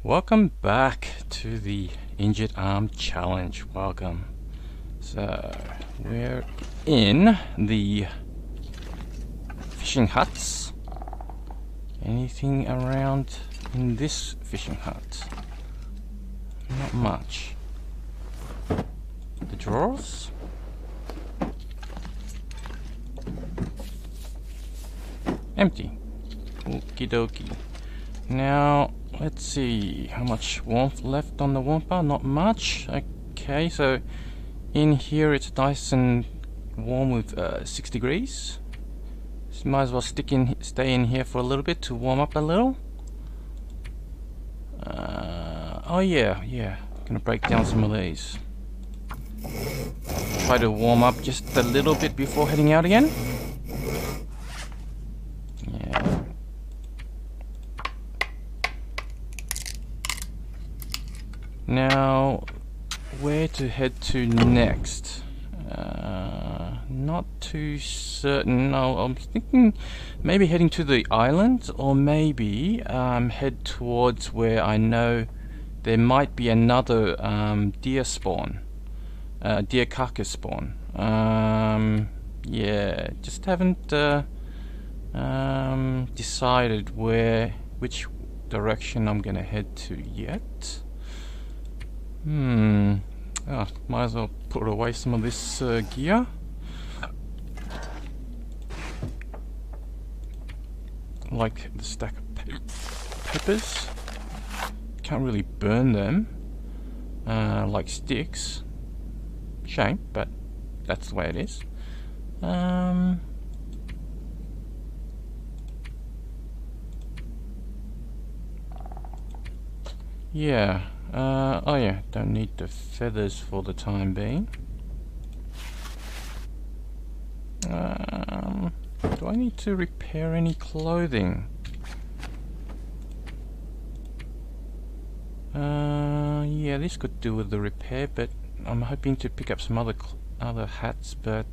Welcome back to the Injured Arm Challenge. Welcome. So, we're in the fishing huts. Anything around in this fishing hut? Not much. The drawers? Empty. Okie dokie. Now, let's see how much warmth left on the warmth bar. Not much. Okay, so in here it's nice and warm with 6 degrees. So might as well stay in here for a little bit to warm up a little. Oh yeah. Gonna break down some of these. Try to warm up just a little bit before heading out again. Yeah. Now, where to head to next? Not too certain. I'm thinking maybe heading to the island, or maybe head towards where I know there might be another deer spawn, deer carcass spawn. Yeah, just haven't decided which direction I'm gonna head to yet. Might as well put away some of this gear. Like the stack of peppers. Can't really burn them like sticks. Shame, but that's the way it is. Yeah. Oh yeah, don't need the feathers for the time being. Do I need to repair any clothing? Yeah, this could do with the repair, but I'm hoping to pick up some other hats, but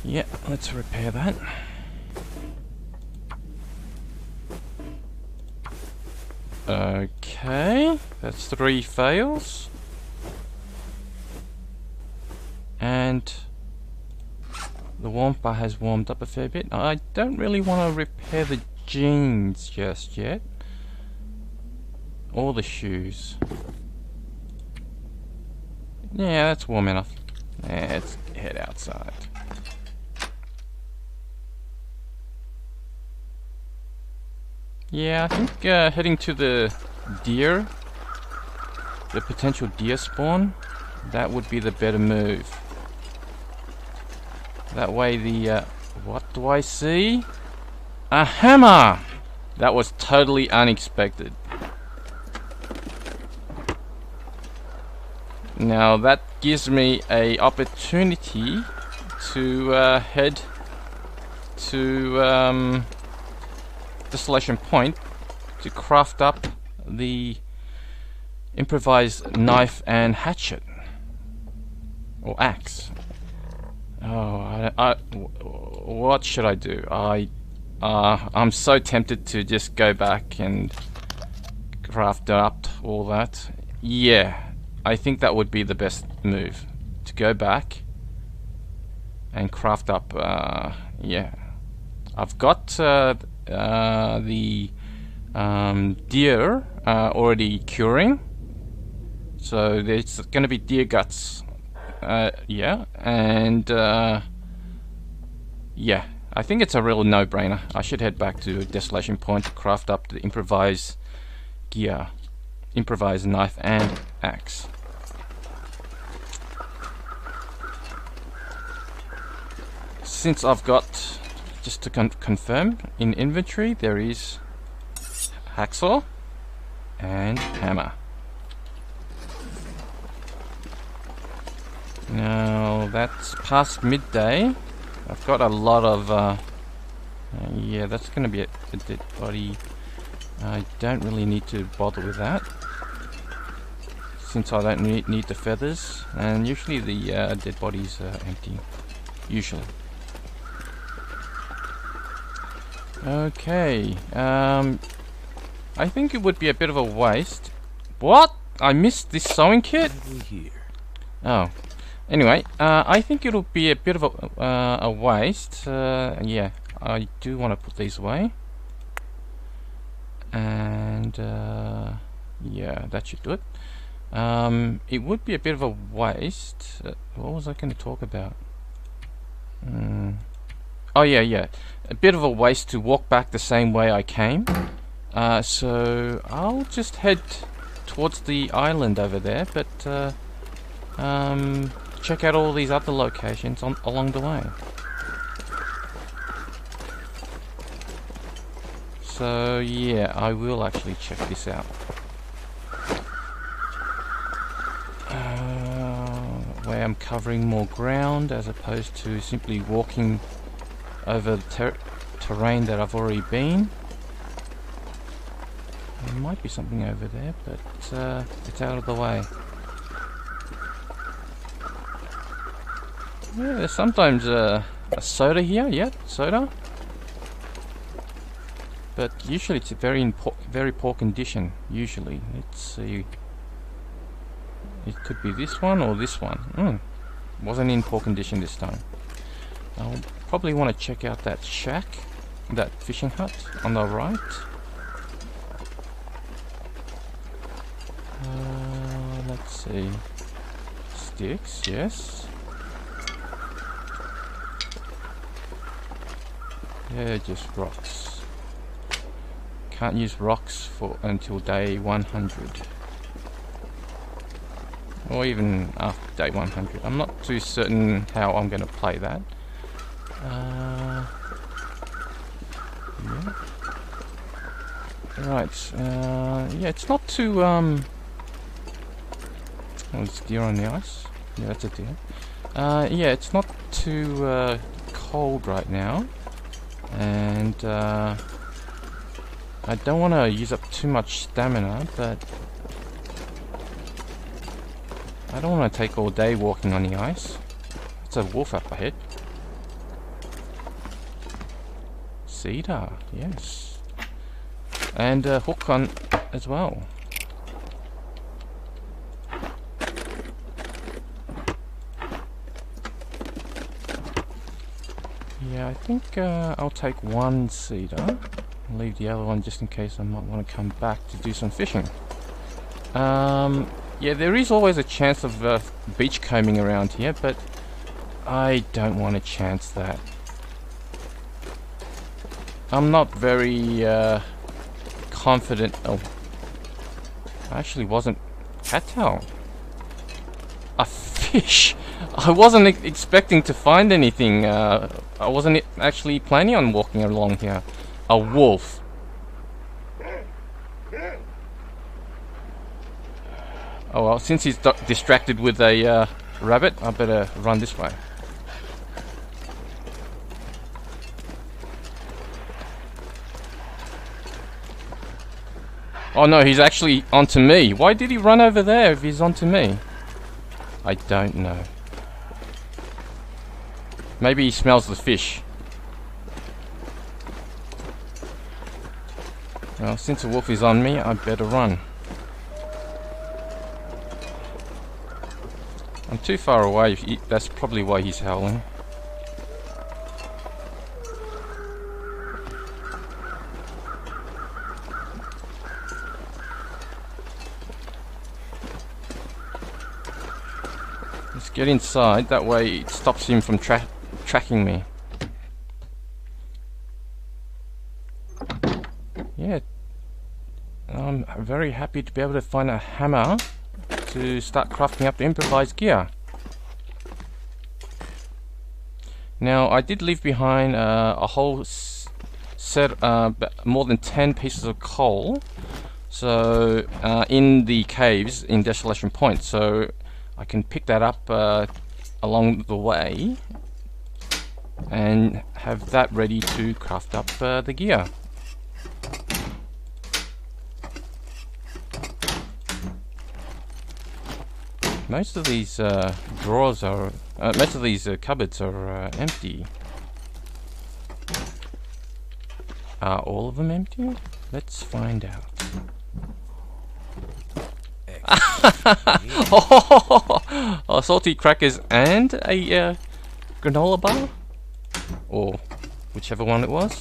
yeah, let's repair that. Okay, that's 3 fails. And the warmth bar has warmed up a fair bit. I don't really want to repair the jeans just yet. Or the shoes. Yeah, that's warm enough. Let's head outside. Yeah, I think heading to the potential deer spawn, that would be the better move. That way what do I see? A hammer! That was totally unexpected. Now that gives me a opportunity to head to Desolation Point to craft up the improvised knife and hatchet or axe. Oh, what should I do? I'm so tempted to just go back and craft up all that. Yeah, I think that would be the best move, to go back and craft up. Yeah, I've got the deer already curing, so there's going to be deer guts. Yeah, and yeah, I think it's a real no-brainer. I should head back to Desolation Point to craft up the improvised gear, improvised knife and axe. Since I've got, just to confirm, in inventory there is hacksaw and hammer. Now that's past midday. I've got a lot of yeah, that's going to be a dead body. I don't really need to bother with that, since I don't need the feathers, and usually the dead bodies are empty, usually. Okay, I think it would be a bit of a waste. What? I missed this sewing kit? Oh. Anyway, I think it'll be a bit of a waste. Yeah, I do want to put these away. And, yeah, that should do it. It would be a bit of a waste. What was I going to talk about? Oh, yeah. A bit of a waste to walk back the same way I came. So I'll just head towards the island over there, but check out all these other locations along the way. So yeah, I will actually check this out. Where I'm covering more ground as opposed to simply walking over the terrain that I've already been. There might be something over there, but it's out of the way. Yeah, there's sometimes a soda here. Yeah, soda. But usually it's very poor condition. Usually, let's see. It could be this one or this one. Wasn't in poor condition this time. I'll probably want to check out that shack, that fishing hut on the right. Let's see. Sticks, yes. Yeah, just rocks. Can't use rocks until day 100. Or even after day 100. I'm not too certain how I'm going to play that. Yeah. Right. Yeah, it's not too... Oh, there's deer on the ice. Yeah, that's a deer. Yeah, it's not too cold right now. And I don't want to use up too much stamina, but I don't want to take all day walking on the ice. It's a wolf up ahead. Cedar, yes. And hook on as well. Yeah, I think I'll take one cedar. Leave the other one just in case I might want to come back to do some fishing. Yeah, there is always a chance of beachcombing around here, but I don't want to chance that. I'm not very confident. Oh, I actually wasn't. Cattail. A fish. I wasn't expecting to find anything. I wasn't actually planning on walking along here. A wolf. Oh well, since he's distracted with a rabbit, I better run this way. Oh no, he's actually onto me. Why did he run over there if he's onto me? I don't know. Maybe he smells the fish. Well, since the wolf is on me, I better run. I'm too far away. That's probably why he's howling. Let's get inside. That way it stops him from tracking me. Yeah. I'm very happy to be able to find a hammer to start crafting up the improvised gear. Now, I did leave behind a whole set, more than 10 pieces of coal, so in the caves in Desolation Point, so I can pick that up along the way and have that ready to craft up the gear. Most of these drawers are, most of these cupboards are empty. Are all of them empty? Let's find out. Oh, salty crackers and a granola bar, or whichever one it was.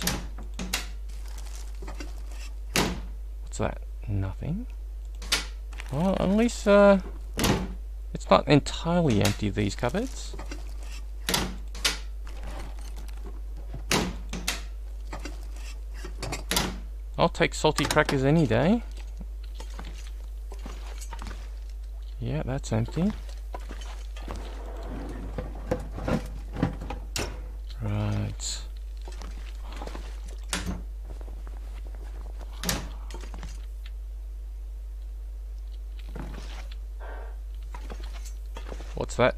What's that? Nothing. Well, at least it's not entirely empty, these cupboards. I'll take salty crackers any day. Yeah, that's empty. Right. What's that?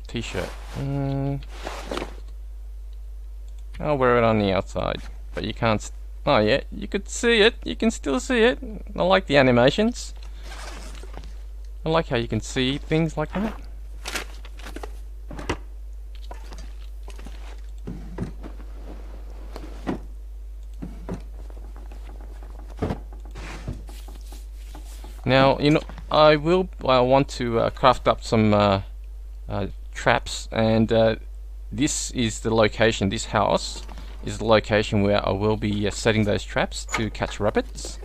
T-shirt. I'll wear it on the outside, but you can't. Oh yeah, you could see it. You can still see it. I like the animations. I like how you can see things like that. Now, you know, I want to craft up some traps, and this is the location. This house is the location where I will be setting those traps to catch rabbits.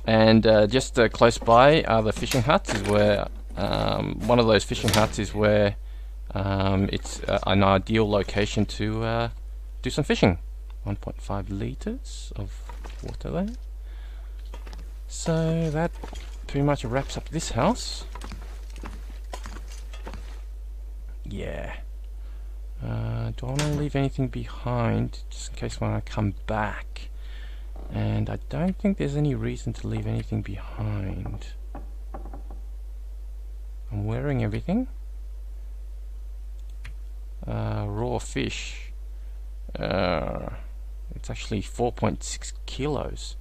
And just close by are the fishing huts. Is where one of those fishing huts is where it's an ideal location to do some fishing. 1.5 liters of water there. So that pretty much wraps up this house. Yeah. Do I want to leave anything behind just in case when I come back? And I don't think there's any reason to leave anything behind. I'm wearing everything. Raw fish. It's actually 4.6 kilos.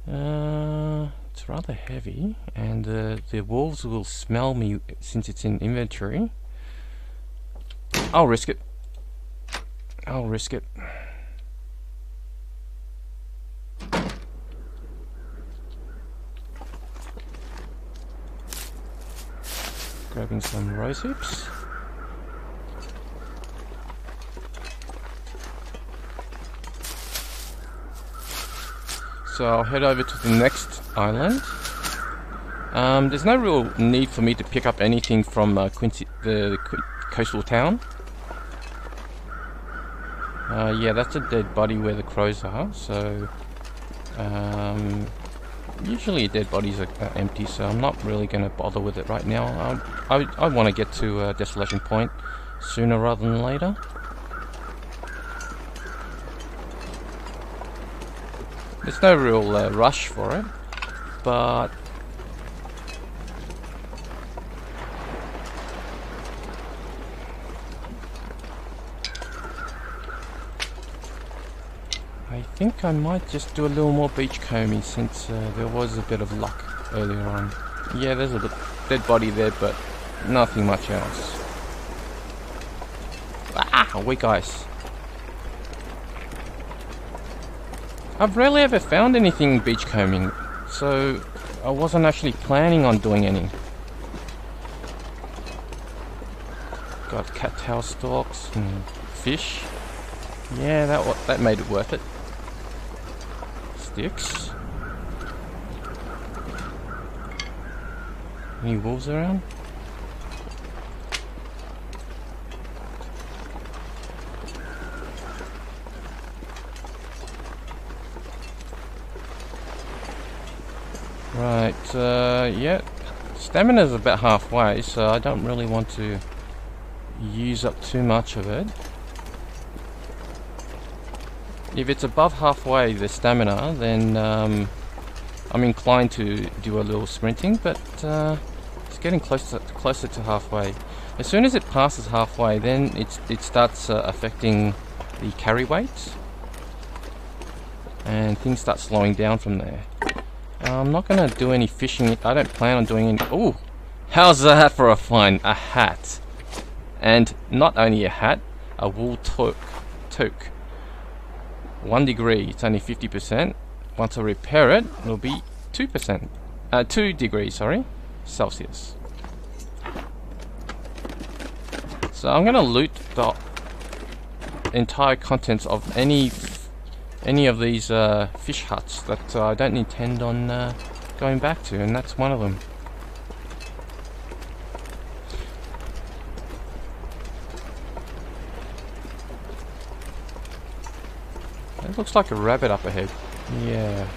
It's rather heavy, and the wolves will smell me since it's in inventory. I'll risk it. I'll risk it. Grabbing some rose hips. So I'll head over to the next island. There's no real need for me to pick up anything from Quincy, the coastal town. Yeah, that's a dead body where the crows are, so usually dead bodies are empty, so I'm not really going to bother with it right now. I want to get to Desolation Point sooner rather than later. There's no real rush for it, but I think I might just do a little more beachcombing since there was a bit of luck earlier on. Yeah, there's a dead body there, but nothing much else. Ah, weak ice. I've rarely ever found anything beachcombing, so I wasn't actually planning on doing any. Got cattail stalks and fish. Yeah, that made it worth it. Sticks. Any wolves around? Right, yeah, stamina's about halfway, so I don't really want to use up too much of it. If it's above halfway, the stamina, then I'm inclined to do a little sprinting, but it's getting closer to halfway. As soon as it passes halfway, then it starts affecting the carry weight, and things start slowing down from there. I'm not going to do any fishing. I don't plan on doing any... Ooh! How's that for a find? A hat. And not only a hat, a wool toque. 1 degree, it's only 50%. Once I repair it, it'll be 2%. 2 degrees, sorry, Celsius. So I'm gonna loot the entire contents of any of these fish huts that I don't intend on going back to, and that's one of them. It looks like a rabbit up ahead. Yeah.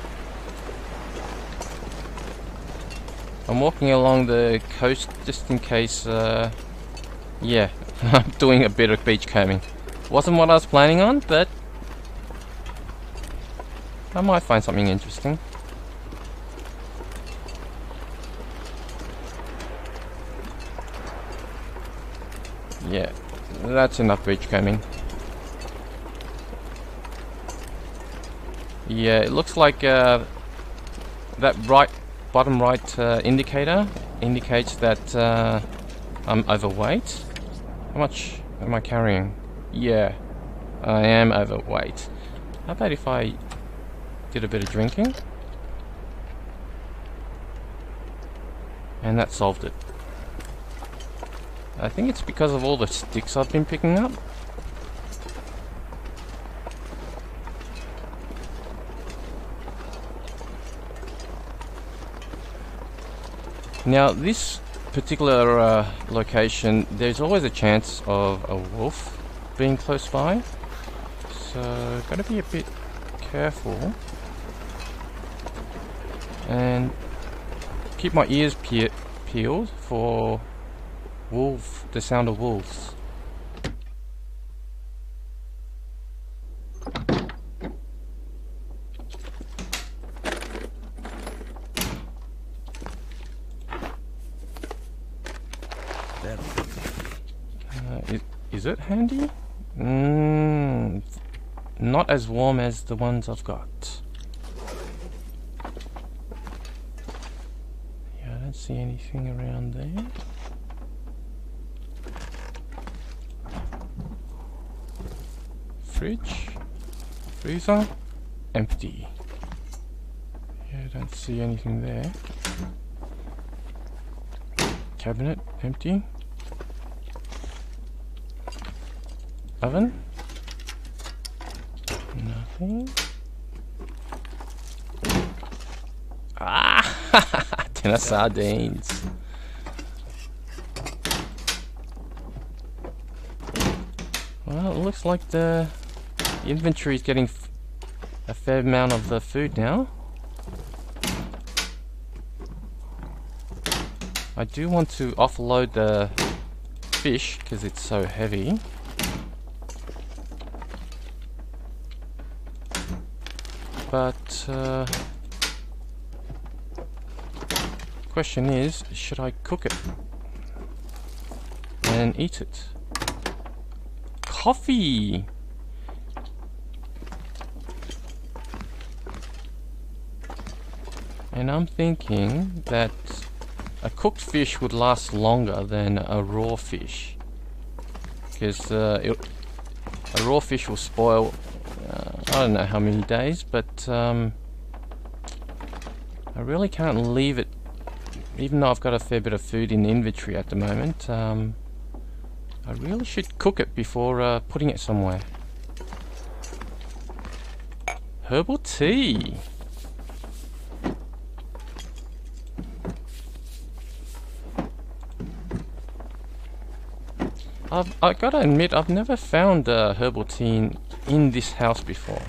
I'm walking along the coast just in case, yeah, I'm doing a bit of beach combing. Wasn't what I was planning on, but I might find something interesting. Yeah, that's enough beach combing. Yeah, it looks like that bottom right indicator indicates that I'm overweight. How much am I carrying? Yeah, I am overweight. How about if I did a bit of drinking? And that solved it. I think it's because of all the sticks I've been picking up. Now, this particular location, there's always a chance of a wolf being close by, so gotta be a bit careful and keep my ears peeled for the sound of wolves. Is it handy? Not as warm as the ones I've got. Yeah, I don't see anything around there. Fridge, freezer, empty. Yeah, I don't see anything there. Cabinet, empty. Oven? Nothing. Ah! Tin of sardines. Well, it looks like the inventory is getting a fair amount of the food now. I do want to offload the fish because it's so heavy. But question is, should I cook it and eat it? Coffee! And I'm thinking that a cooked fish would last longer than a raw fish, because a raw fish will spoil. I don't know how many days, but I really can't leave it, even though I've got a fair bit of food in the inventory at the moment. I really should cook it before putting it somewhere. Herbal tea! I gotta admit, I've never found herbal tea in this house before.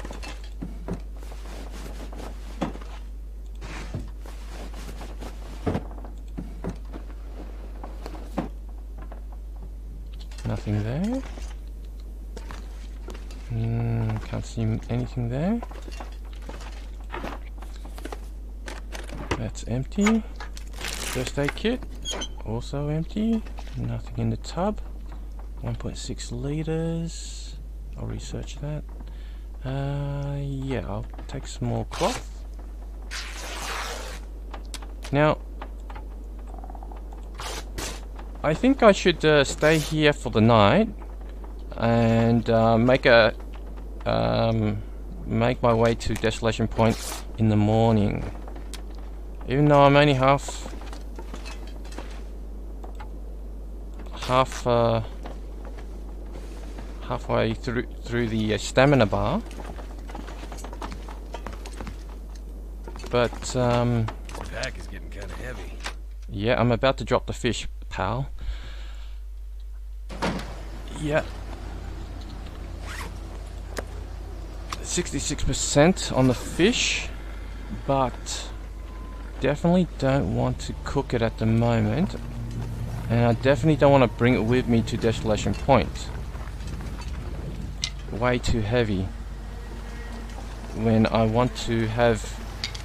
Nothing there. Can't see anything there. That's empty. First aid kit, also empty. Nothing in the tub. 1.6 liters. I'll research that. Yeah, I'll take some more cloth. Now, I think I should stay here for the night and make my way to Desolation Point in the morning. Even though I'm only halfway through the stamina bar, but The pack is getting kind of heavy. yeah, I'm about to drop the fish, pal. Yeah, 66% on the fish, but definitely don't want to cook it at the moment, and I definitely don't want to bring it with me to Desolation Point. Way too heavy when I want to have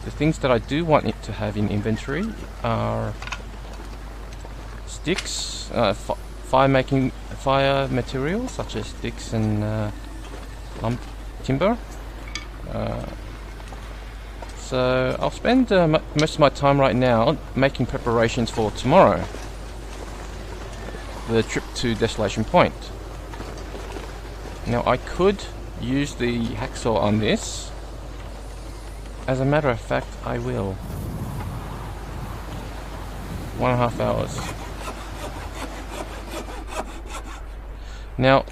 the things that I do want it to have in inventory are sticks, fire materials such as sticks and timber. So I'll spend most of my time right now making preparations for tomorrow, the trip to Desolation Point. Now I could use the hacksaw on this. As a matter of fact, I will. 1.5 hours. Now,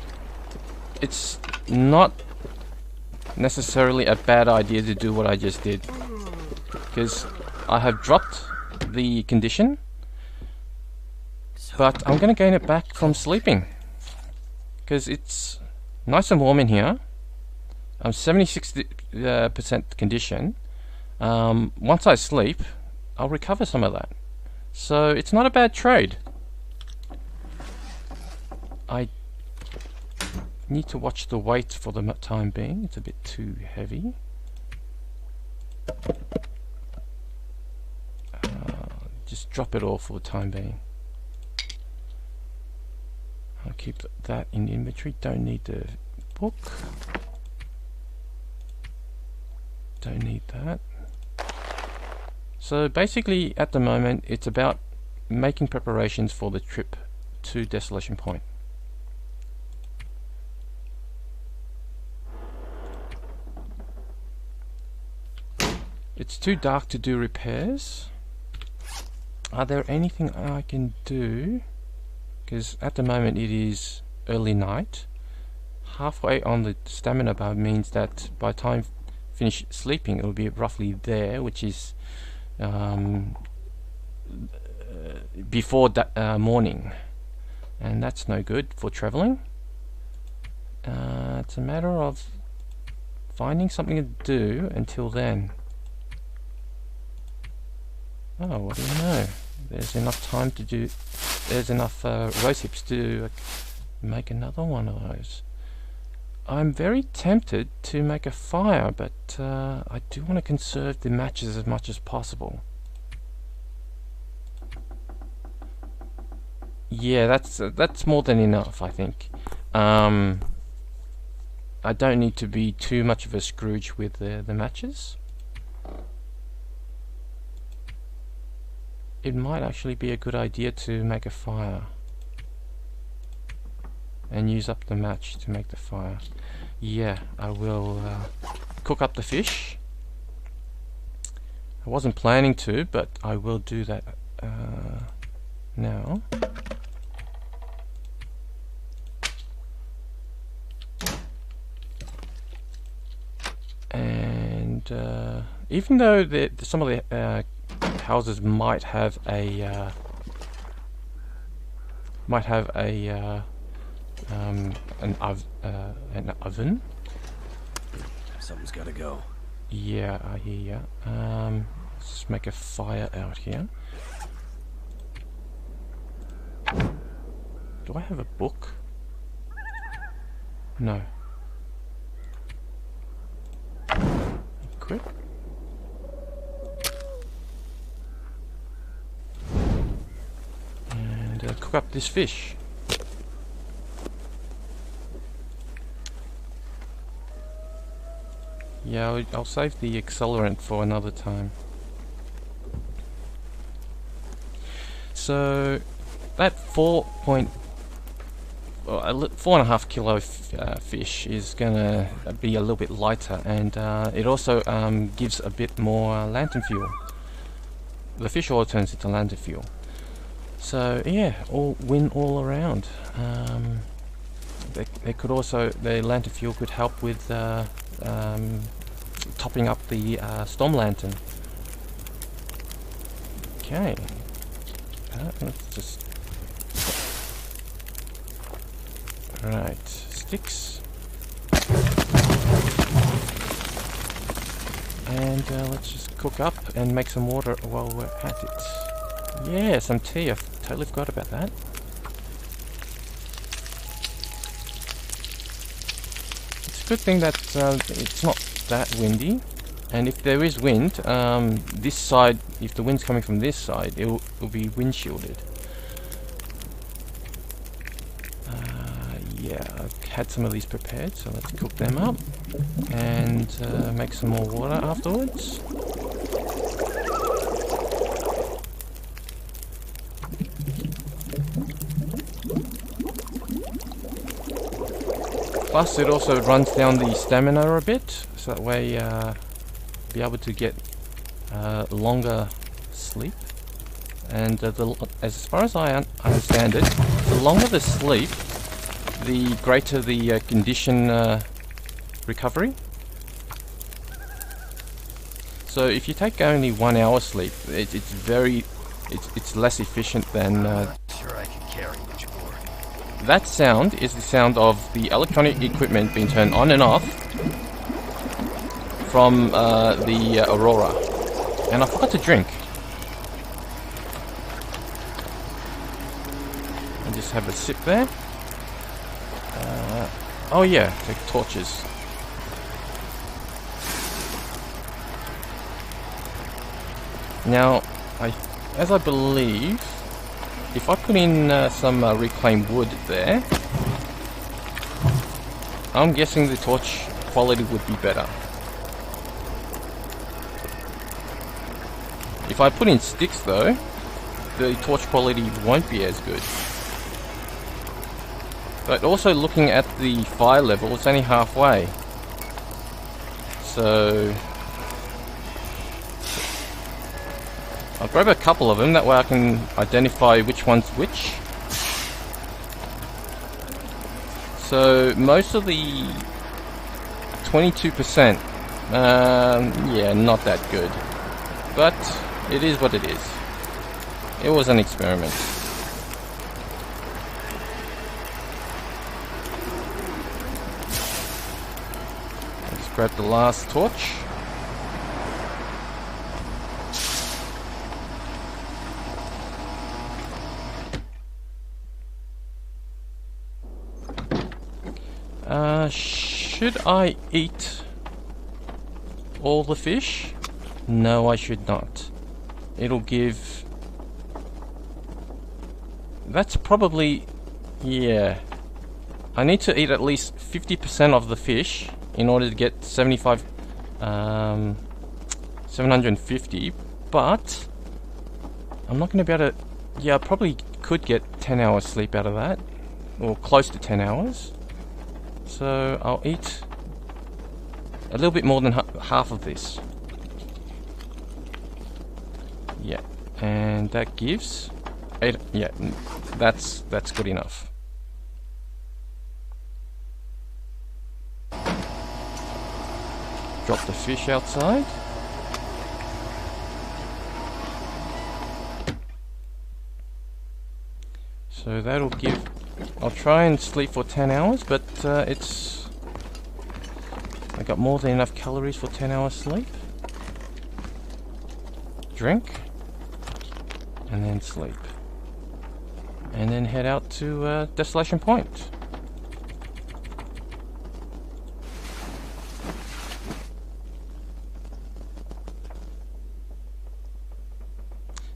it's not necessarily a bad idea to do what I just did, because I have dropped the condition, but I'm going to gain it back from sleeping, because it's nice and warm in here. I'm 76% condition. Once I sleep, I'll recover some of that. So it's not a bad trade. I need to watch the weight for the time being. It's a bit too heavy. Just drop it all for the time being. I'll keep that in inventory. Don't need the book. Don't need that. So basically at the moment it's about making preparations for the trip to Desolation Point. It's too dark to do repairs. Are there anything I can do? Because at the moment it is early night. Halfway on the stamina bar means that by the time finish sleeping it'll be roughly there, which is before morning, and that's no good for traveling. It's a matter of finding something to do until then. Oh, what do you know? There's enough time to do. There's enough rose hips to make another one of those. I'm very tempted to make a fire, but I do want to conserve the matches as much as possible. Yeah, that's more than enough, I think. I don't need to be too much of a Scrooge with the matches. It might actually be a good idea to make a fire and use up the match to make the fire. Yeah, I will cook up the fish. I wasn't planning to, but I will do that now. And even though some of the houses might have a an oven. Something's gotta go. Yeah, I hear ya. Let's just make a fire out here. Do I have a book? No. Equip. And cook up this fish. Yeah, I'll save the accelerant for another time. So that 4.5 kilo fish is gonna be a little bit lighter, and it also gives a bit more lantern fuel. the fish oil turns into lantern fuel. So yeah, all win all around. They could also, the lantern fuel could help with topping up the storm lantern. Okay, let's just right sticks, and let's just cook up and make some water while we're at it. Yeah, some tea. I totally forgot about that. It's a good thing that it's not that windy, and if there is wind, this side, if the wind's coming from this side, it'll be wind shielded. Yeah, I've had some of these prepared, so let's cook them up and make some more water afterwards. Plus it also runs down the stamina a bit, so that way be able to get longer sleep. And as far as I understand it, the longer the sleep, the greater the condition recovery. So if you take only 1 hour sleep, it's less efficient than. Sure, I can carry much more. That sound is the sound of the electronic equipment being turned on and off from the Aurora. And I forgot to drink. I just have a sip there. Oh yeah, take torches. Now, as I believe, if I put in some reclaimed wood there, I'm guessing the torch quality would be better. If I put in sticks though, the torch quality won't be as good. But also looking at the fire level, it's only halfway. So I'll grab a couple of them, that way I can identify which one's which. So most of the 22%, yeah, not that good. But it is what it is. It was an experiment. Let's grab the last torch. Should I eat all the fish? No, I should not. It'll give... That's probably... yeah. I need to eat at least 50% of the fish in order to get 750, but I'm not going to be able to... yeah, I probably could get 10 hours sleep out of that, or close to 10 hours. So I'll eat a little bit more than half of this. Yeah, and that gives 8. Yeah, that's good enough. Drop the fish outside. So that'll give... I'll try and sleep for 10 hours, but it's... I got more than enough calories for 10 hours sleep. Drink. And then sleep. And then head out to Desolation Point.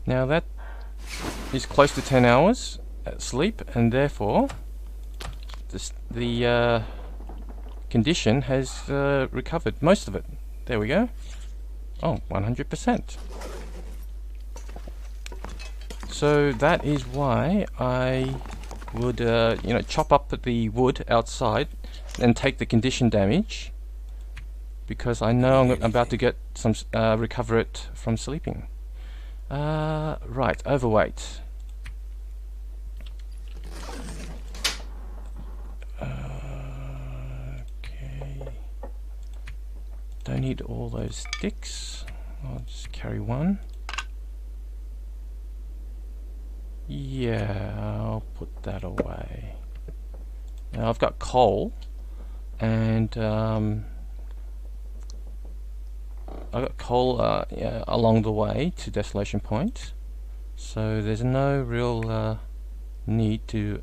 Now that is close to 10 hours sleep, and therefore the condition has recovered most of it. There we go. Oh, 100%. So that is why I would chop up the wood outside and take the condition damage, because I know I'm about to get some recover it from sleeping. Right, overweight. Okay. Don't need all those sticks. I'll just carry one. Yeah, I'll put that away. Now I've got coal, and I got coal yeah, along the way to Desolation Point, so there's no real need to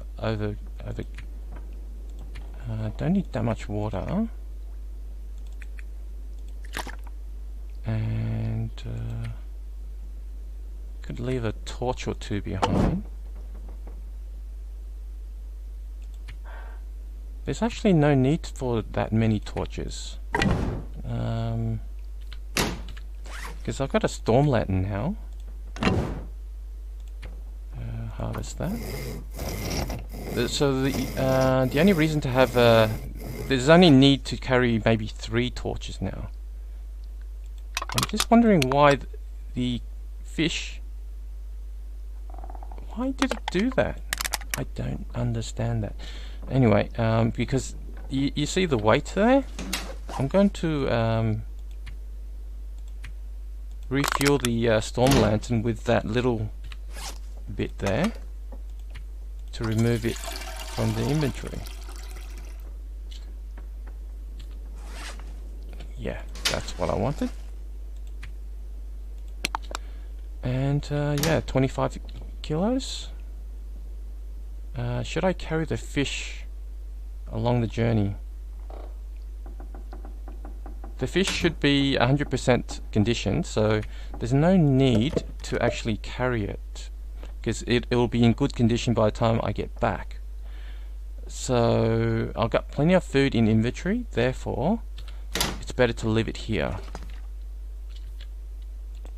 don't need that much water, and could leave a torch or two behind. There's actually no need for that many torches, because I've got a storm lantern now. Harvest that. So the only reason to have there's only need to carry maybe 3 torches now. I'm just wondering why the fish. Why did it do that? I don't understand that. Anyway, because you see the weight there, I'm going to refuel the storm lantern with that little bit there to remove it from the inventory. Yeah, that's what I wanted. And yeah, 25 kilos. Should I carry the fish along the journey? The fish should be 100% conditioned, so there's no need to actually carry it, because it will be in good condition by the time I get back. So I've got plenty of food in inventory, therefore it's better to leave it here.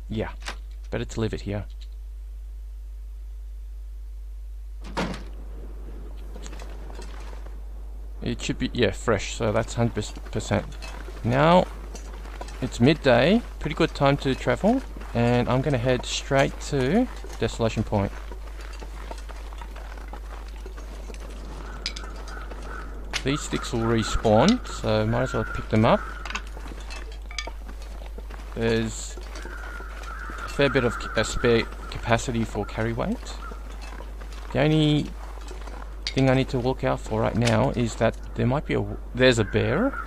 Yeah, better to leave it here. It should be, yeah, fresh, so that's 100%. Now, it's midday, pretty good time to travel, and I'm going to head straight to Desolation Point. These sticks will respawn, so might as well pick them up. There's a fair bit of spare capacity for carry weight. The only thing I need to look out for right now is that there might be there's a bear,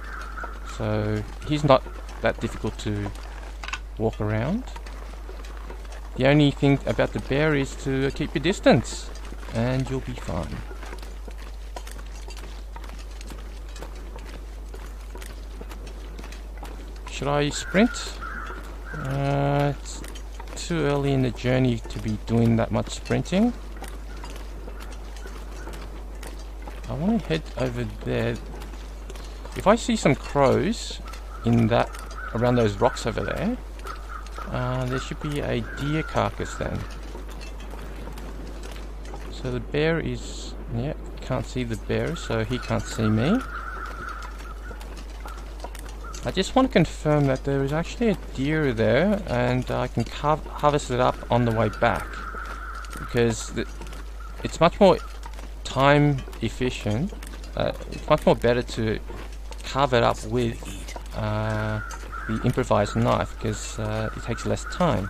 so he's not that difficult to walk around. The only thing about the bear is to keep your distance and you'll be fine. Should I sprint? It's too early in the journey to be doing that much sprinting. I want to head over there. If I see some crows in that, around those rocks over there, there should be a deer carcass then. So the bear is, yeah, can't see the bear, so he can't see me. I just want to confirm that there is actually a deer there, and I can harvest it up on the way back, because it's much more time efficient. It's much more better to carve it up with the improvised knife, because it takes less time.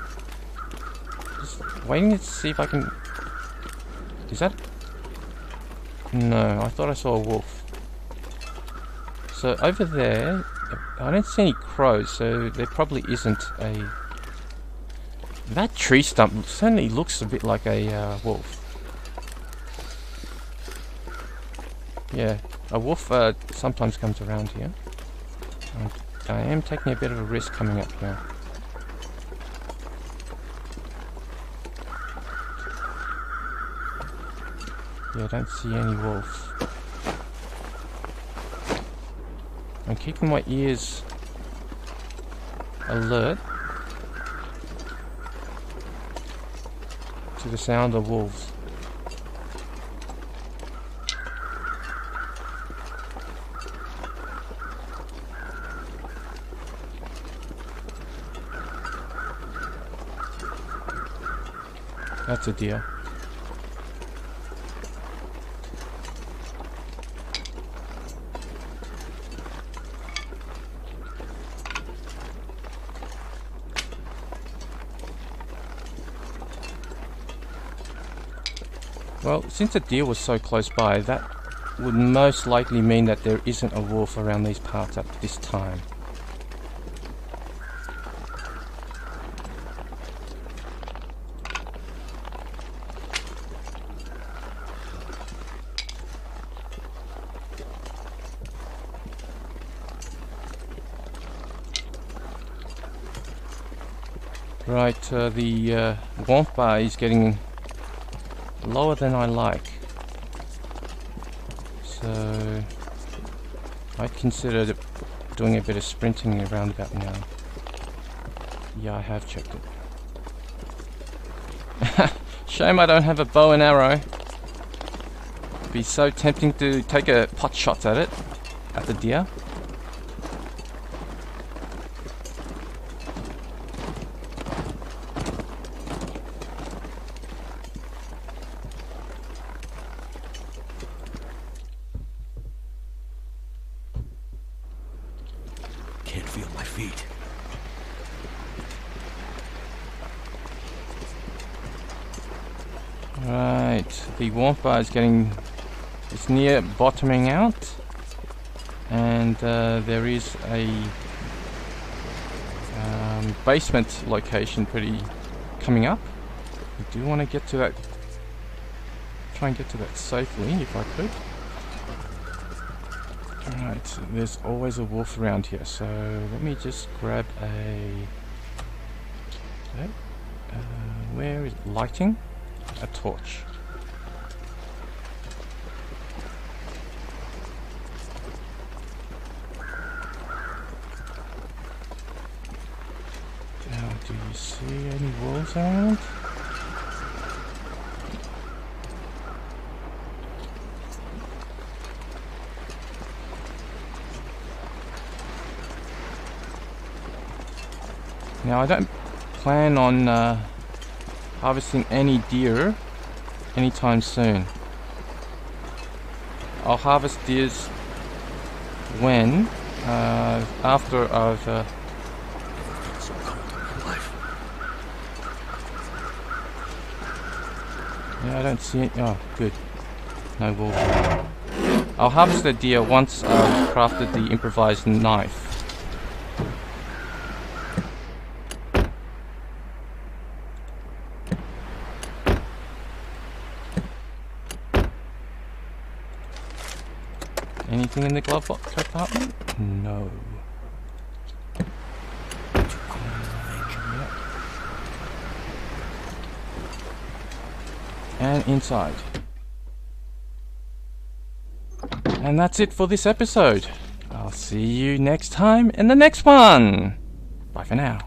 Just waiting to see if I can. Is that? No, I thought I saw a wolf. So over there, I don't see any crows, so there probably isn't a. That tree stump certainly looks a bit like a wolf. Yeah, a wolf sometimes comes around here. And I am taking a bit of a risk coming up here. Yeah, I don't see any wolves. I'm keeping my ears alert to the sound of wolves. That's a deer. Well, since the deer was so close by, that would most likely mean that there isn't a wolf around these parts at this time. Right, the warmth bar is getting lower than I like. So I'd consider doing a bit of sprinting around about now. Yeah, I have checked it. Shame I don't have a bow and arrow. It'd be so tempting to take a pot shot at it, at the deer. Can't feel my feet. Right, the warmth bar is it's near bottoming out, and there is a basement location coming up. I do want to get to that, try and get to that safely if I could. Alright, there's always a wolf around here, so let me just grab where is it? Lighting? A torch. Now, do you see any wolves around? Now, I don't plan on harvesting any deer anytime soon. I'll harvest deers when after I've yeah, I don't see it. Oh, good. No wolves around. I'll harvest the deer once I've crafted the improvised knife. Anything in the glove box compartment? No. Yep. And inside. And that's it for this episode. I'll see you next time in the next one. Bye for now.